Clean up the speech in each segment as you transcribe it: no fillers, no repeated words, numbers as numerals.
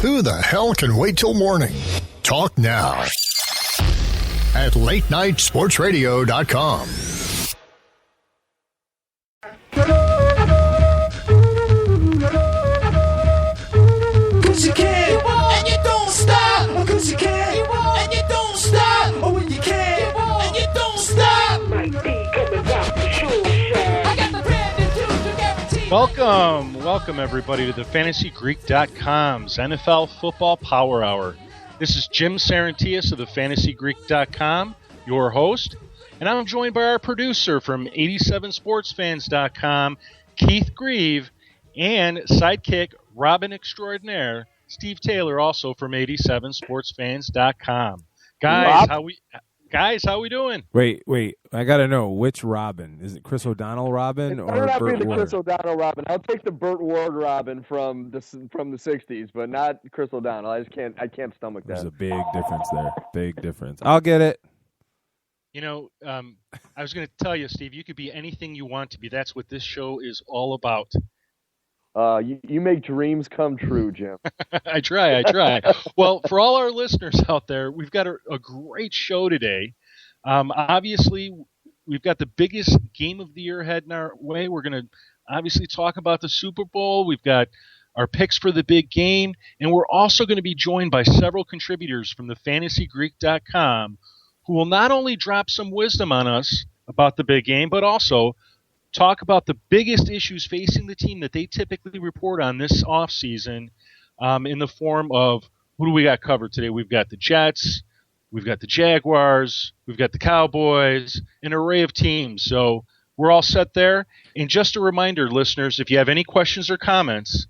Who the hell can wait till morning? Talk now at latenightsportsradio.com. Cause you can, and you don't stop. Cause you can, and you don't stop. Oh, when you can, and you don't stop. Welcome everybody to the FantasyGreek.com's NFL Football Power Hour. This is Jim Sarantias of the FantasyGreek.com, your host, and I'm joined by our producer from 87sportsfans.com, Keith Grieve, and sidekick Robin Extraordinaire, Steve Taylor, also from 87sportsfans.com. Guys, how we doing? Wait. I got to know, which Robin? Is it Chris O'Donnell Robin or Burt Ward? The Chris O'Donnell Robin. I'll take the Burt Ward Robin from the 60s, but not Chris O'Donnell. I can't stomach that. There's a big difference there. Big difference. I'll get it. You know, I was going to tell you, Steve, you could be anything you want to be. That's what this show is all about. You make dreams come true, Jim. I try. Well, for all our listeners out there, we've got a great show today. Obviously, we've got the biggest game of the year heading our way. We're going to obviously talk about the Super Bowl. We've got our picks for the big game, and we're also going to be joined by several contributors from the FantasyGreek.com who will not only drop some wisdom on us about the big game, but also talk about the biggest issues facing the team that they typically report on this offseason in the form of who do we got covered today? We've got the Jets, we've got the Jaguars, we've got the Cowboys, an array of teams. So we're all set there. And just a reminder, listeners, if you have any questions or comments,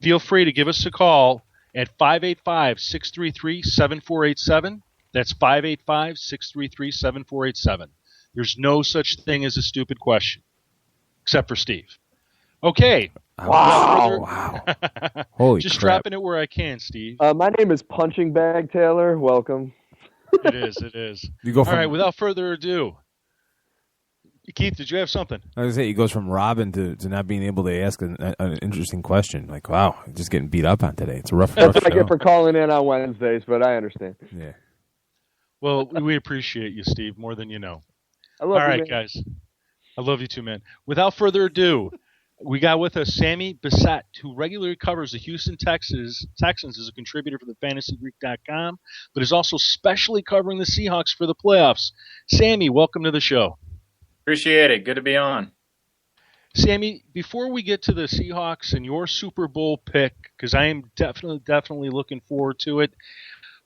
feel free to give us a call at 585-633-7487. That's 585-633-7487. There's no such thing as a stupid question. Except for Steve. Okay. Wow. Holy Just crap. dropping it where I can, Steve. My name is Punching Bag Taylor. Welcome. It is. You go All right, without further ado. Keith, did you have something? I was going to say, he goes from Robin to not being able to ask an interesting question. Like, wow, just getting beat up on today. It's a rough That's what show. I get for calling in on Wednesdays, but I understand. Yeah. Well, we appreciate you, Steve, more than you know. I love All right, man. guys. I love you too, man. Without further ado, we got with us Sammy Bissett, who regularly covers the Houston Texans as a contributor for the FantasyGreek.com, but is also specially covering the Seahawks for the playoffs. Sammy, welcome to the show. Appreciate it. Good to be on. Sammy, before we get to the Seahawks and your Super Bowl pick, because I am definitely looking forward to it,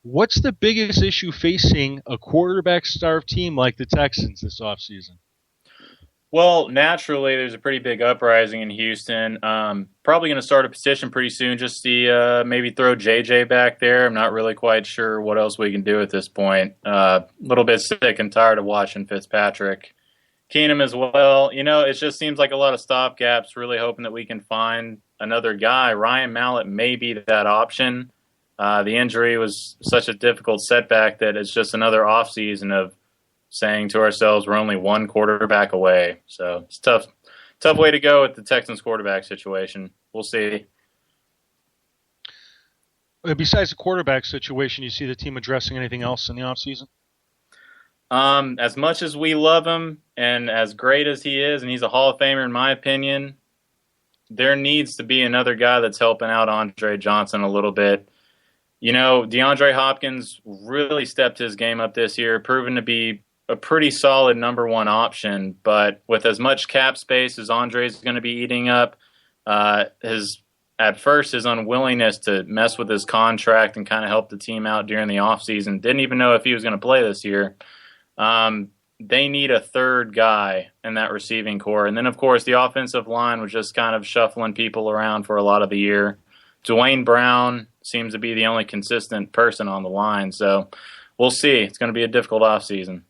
what's the biggest issue facing a quarterback-starved team like the Texans this offseason? Well, naturally, there's a pretty big uprising in Houston. Probably going to start a petition pretty soon just to maybe throw JJ back there. I'm not really quite sure what else we can do at this point. A little bit sick and tired of watching Fitzpatrick. Keenum as well. You know, it just seems like a lot of stopgaps, really hoping that we can find another guy. Ryan Mallett may be that option. The injury was such a difficult setback that it's just another offseason of saying to ourselves we're only one quarterback away. So it's tough way to go with the Texans quarterback situation. We'll see. Besides the quarterback situation, you see the team addressing anything else in the offseason? As much as we love him and as great as he is, and he's a Hall of Famer in my opinion, there needs to be another guy that's helping out Andre Johnson a little bit. You know, DeAndre Hopkins really stepped his game up this year, proven to be a pretty solid number one option, but with as much cap space as Andre's going to be eating up, his unwillingness to mess with his contract and kind of help the team out during the offseason, didn't even know if he was going to play this year. They need a third guy in that receiving core. And then, of course, the offensive line was just kind of shuffling people around for a lot of the year. Dwayne Brown seems to be the only consistent person on the line, so we'll see. It's going to be a difficult offseason.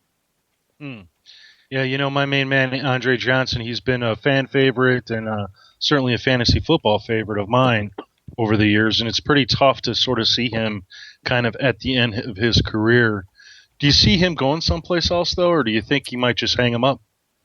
Yeah, you know, my main man, Andre Johnson, he's been a fan favorite and certainly a fantasy football favorite of mine over the years, and it's pretty tough to sort of see him kind of at the end of his career. Do you see him going someplace else, though, or do you think he might just hang him up?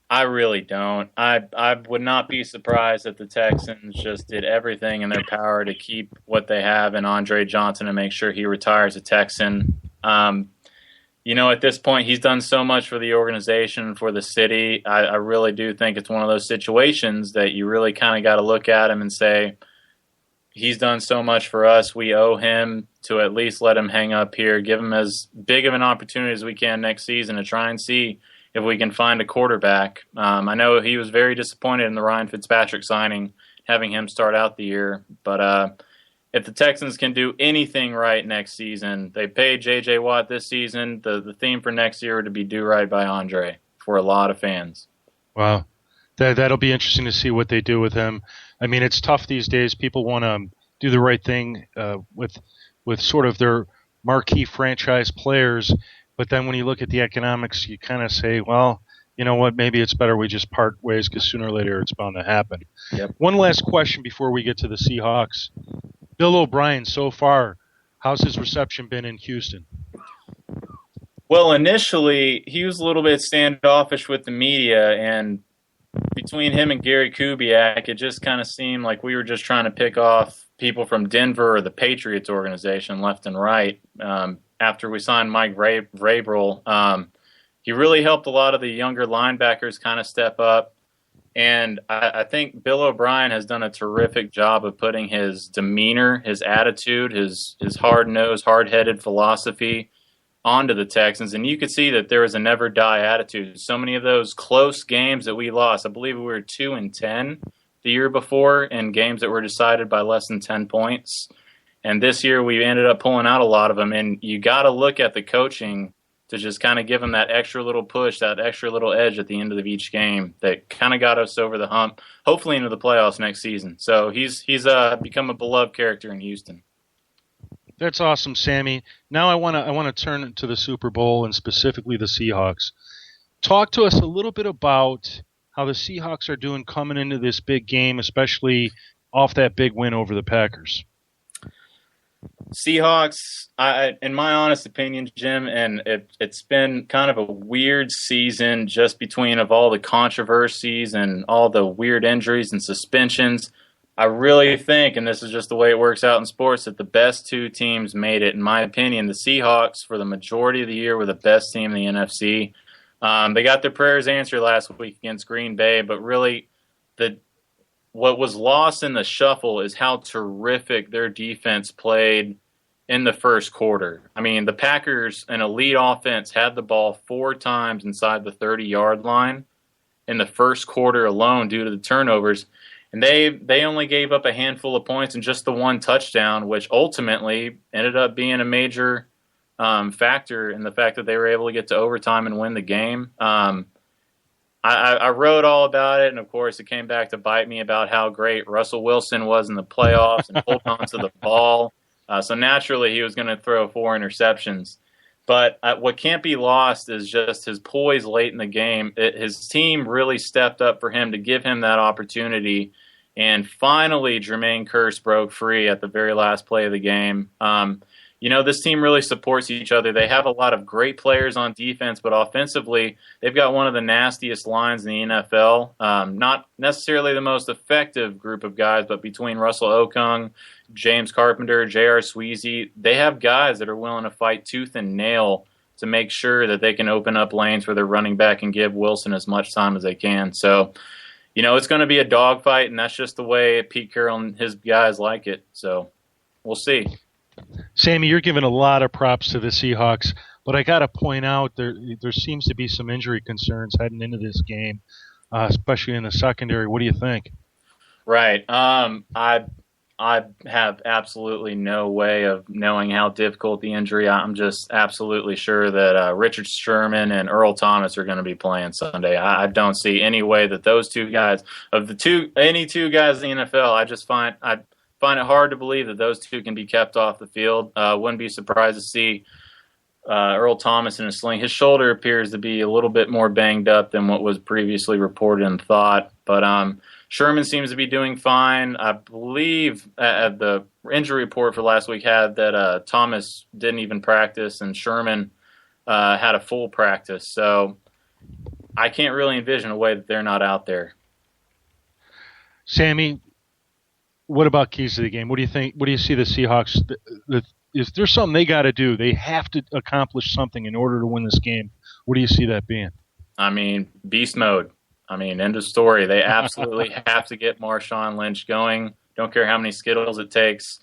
I really don't. I would not be surprised if the Texans just did everything in their power to keep what they have in Andre Johnson and make sure he retires a Texan. At this point, he's done so much for the organization, for the city. I really do think it's one of those situations that you really kind of got to look at him and say, he's done so much for us. We owe him to at least let him hang up here, give him as big of an opportunity as we can next season to try and see if we can find a quarterback. I know he was very disappointed in the Ryan Fitzpatrick signing, having him start out the year. But if the Texans can do anything right next season, they paid J.J. Watt this season. The theme for next year would be do right by Andre for a lot of fans. Wow. That'll be interesting to see what they do with him. I mean, it's tough these days. People want to do the right thing with sort of their marquee franchise players. But then when you look at the economics, you kind of say, well, you know what, maybe it's better we just part ways because sooner or later it's bound to happen. Yep. One last question before we get to the Seahawks. Bill O'Brien, so far, how's his reception been in Houston? Well, initially, he was a little bit standoffish with the media, and between him and Gary Kubiak, it just kind of seemed like we were just trying to pick off people from Denver or the Patriots organization left and right. After we signed Mike Vrabel, he really helped a lot of the younger linebackers kind of step up. And I think Bill O'Brien has done a terrific job of putting his demeanor, his attitude, his hard-nosed, hard-headed philosophy onto the Texans. And you could see that there was a never-die attitude. So many of those close games that we lost, I believe we were 2-10 the year before in games that were decided by less than 10 points. And this year we ended up pulling out a lot of them. And you got to look at the coaching to just kind of give them that extra little push, that extra little edge at the end of each game that kind of got us over the hump, hopefully into the playoffs next season. So he's become a beloved character in Houston. That's awesome, Sammy. Now I want to turn to the Super Bowl and specifically the Seahawks. Talk to us a little bit about how the Seahawks are doing coming into this big game, especially off that big win over the Packers. Seahawks, in my honest opinion, Jim, and it's been kind of a weird season just between of all the controversies and all the weird injuries and suspensions. I really think, and this is just the way it works out in sports, that the best two teams made it. In my opinion, the Seahawks, for the majority of the year, were the best team in the NFC. They got their prayers answered last week against Green Bay, but really what was lost in the shuffle is how terrific their defense played in the first quarter. I mean, the Packers, an elite offense, had the ball 4 times inside the 30-yard line in the first quarter alone due to the turnovers. And they only gave up a handful of points and just the one touchdown, which ultimately ended up being a major factor in the fact that they were able to get to overtime and win the game. I wrote all about it, and of course it came back to bite me about how great Russell Wilson was in the playoffs and holding on to the ball. So naturally he was going to throw 4 interceptions. But what can't be lost is just his poise late in the game. His team really stepped up for him to give him that opportunity. And finally, Jermaine Kearse broke free at the very last play of the game. This team really supports each other. They have a lot of great players on defense, but offensively, they've got one of the nastiest lines in the NFL. Not necessarily the most effective group of guys, but between Russell Okung, James Carpenter, J.R. Sweezy, they have guys that are willing to fight tooth and nail to make sure that they can open up lanes for their running back and give Wilson as much time as they can. So, it's going to be a dogfight, and that's just the way Pete Carroll and his guys like it. So we'll see. Sammy, you're giving a lot of props to the Seahawks, but I got to point out there seems to be some injury concerns heading into this game, especially in the secondary. What do you think? Right. I have absolutely no way of knowing how difficult the injury. I'm just absolutely sure that Richard Sherman and Earl Thomas are going to be playing Sunday. I don't see any way that those two guys, any two guys in the NFL, I find it hard to believe that those two can be kept off the field. Wouldn't be surprised to see Earl Thomas in a sling. His shoulder appears to be a little bit more banged up than what was previously reported and thought. But Sherman seems to be doing fine. I believe the injury report for last week had that Thomas didn't even practice and Sherman had a full practice. So I can't really envision a way that they're not out there. Sammy, what about keys to the game? What do you think? What do you see the Seahawks? Is there something they got to do? They have to accomplish something in order to win this game. What do you see that being? I mean, beast mode. I mean, end of story. They absolutely have to get Marshawn Lynch going. Don't care how many Skittles it takes.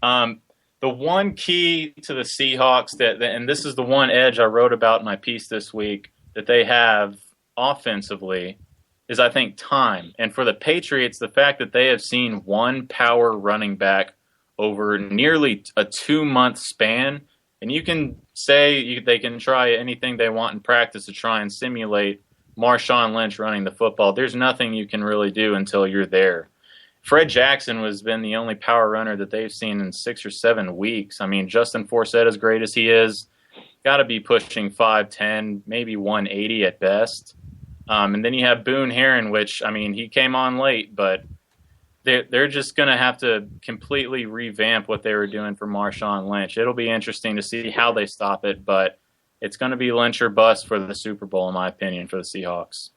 The one key to the Seahawks and this is the one edge I wrote about in my piece this week that they have offensively is, I think, time. And for the Patriots, the fact that they have seen one power running back over nearly a 2-month span, and you can say they can try anything they want in practice to try and simulate Marshawn Lynch running the football. There's nothing you can really do until you're there. Fred Jackson has been the only power runner that they've seen in 6 or 7 weeks. I mean, Justin Forsett, as great as he is, got to be pushing 5'10", maybe 180 at best. And then you have Boone Herron, which, I mean, he came on late, but they're just going to have to completely revamp what they were doing for Marshawn Lynch. It'll be interesting to see how they stop it, but it's going to be Lynch or bust for the Super Bowl, in my opinion, for the Seahawks.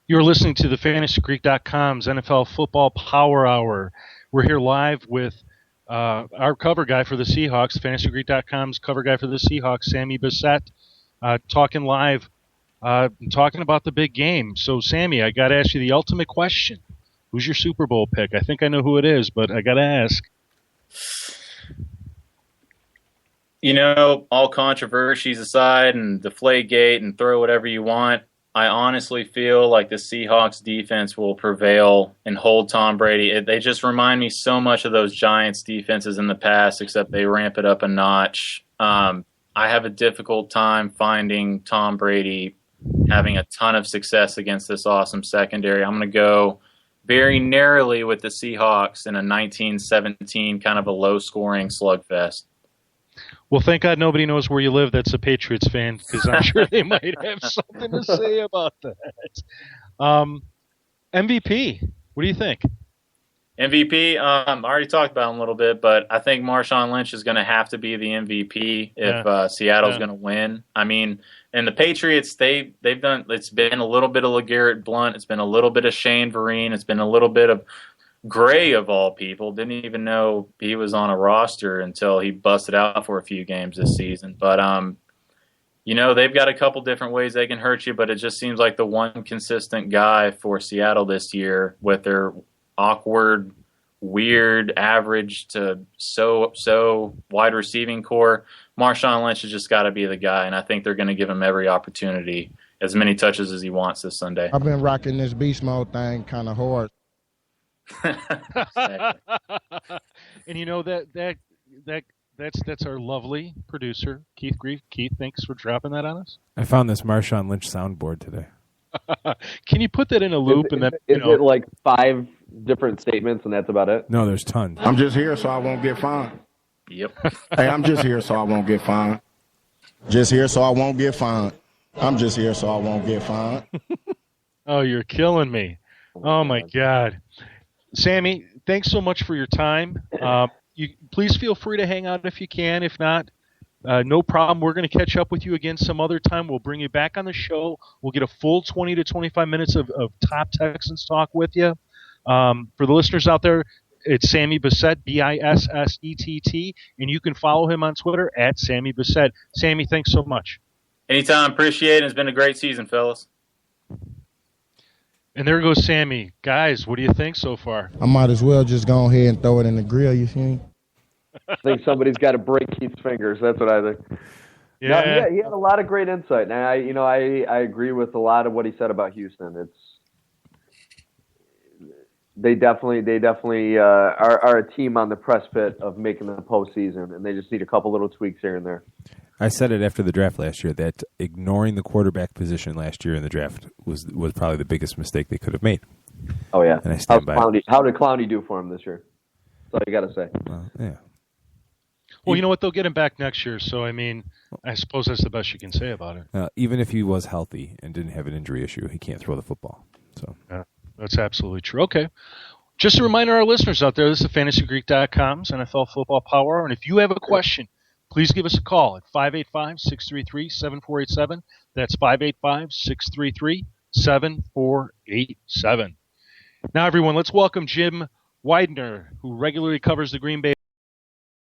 You're listening to the FantasyGreek.com's NFL Football Power Hour. We're here live with our cover guy for the Seahawks, FantasyGreek.com's cover guy for the Seahawks, Sammy Bissett, talking live, talking about the big game. So, Sammy, I got to ask you the ultimate question. Who's your Super Bowl pick? I think I know who it is, but I got to ask. You know, all controversies aside and Deflategate and throw whatever you want, I honestly feel like the Seahawks defense will prevail and hold Tom Brady. They just remind me so much of those Giants defenses in the past, except they ramp it up a notch. I have a difficult time finding Tom Brady having a ton of success against this awesome secondary. I'm going to go very narrowly with the Seahawks in a 19-17 kind of a low-scoring slugfest. Well, thank God nobody knows where you live that's a Patriots fan, because I'm sure they might have something to say about that. MVP, what do you think? MVP, I already talked about him a little bit, but I think Marshawn Lynch is going to have to be the MVP if Seattle's going to win. I mean, and the Patriots, they've done. It's been a little bit of LeGarrette Blount. It's been a little bit of Shane Vereen. It's been a little bit of Gray, of all people. Didn't even know he was on a roster until he busted out for a few games this season. But you know, they've got a couple different ways they can hurt you, but it just seems like the one consistent guy for Seattle this year with their awkward, weird, average to so wide receiving core. Marshawn Lynch has just got to be the guy, and I think they're going to give him every opportunity, as many touches as he wants this Sunday. I've been rocking this beast mode thing kind of hard. And you know that's our lovely producer, Keith Grief. Keith, thanks for dropping that on us. I found this Marshawn Lynch soundboard today. Can you put that in a loop? Is it like 5 different statements and that's about it? No, there's tons. I'm just here so I won't get fined. Yep. Hey, I'm just here so I won't get fined. Just here so I won't get fined. I'm just here so I won't get fined. Oh, you're killing me. Oh, my God. Sammy, thanks so much for your time. You please feel free to hang out if you can. If not, no problem. We're going to catch up with you again some other time. We'll bring you back on the show. We'll get a full 20 to 25 minutes of top Texans talk with you. For the listeners out there, it's Sammy Bissett, Bissett, and you can follow him on Twitter at Sammy Bissett. Sammy, thanks so much. Anytime. Appreciate it. It's been a great season, fellas. And there goes Sammy. Guys, what do you think so far? I might as well just go ahead and throw it in the grill, you see? I think somebody's got to break Keith's fingers. That's what I think. Yeah. No, he had a lot of great insight, and I agree with a lot of what he said about Houston. They definitely are a team on the precipice of making the postseason, and they just need a couple little tweaks here and there. I said it after the draft last year that ignoring the quarterback position last year in the draft was probably the biggest mistake they could have made. Oh yeah, and I stand by it. How did Clowney do for him this year? That's all you got to say. Yeah. Well, you know what? They'll get him back next year. So, I mean, I suppose that's the best you can say about it. Even if he was healthy and didn't have an injury issue, he can't throw the football. So yeah, that's absolutely true. Okay. Just a reminder to our listeners out there, this is FantasyGreek.com's NFL Football Power Hour. And if you have a question, please give us a call at 585-633-7487. That's 585-633-7487. Now, everyone, let's welcome Jim Widener, who regularly covers the Green Bay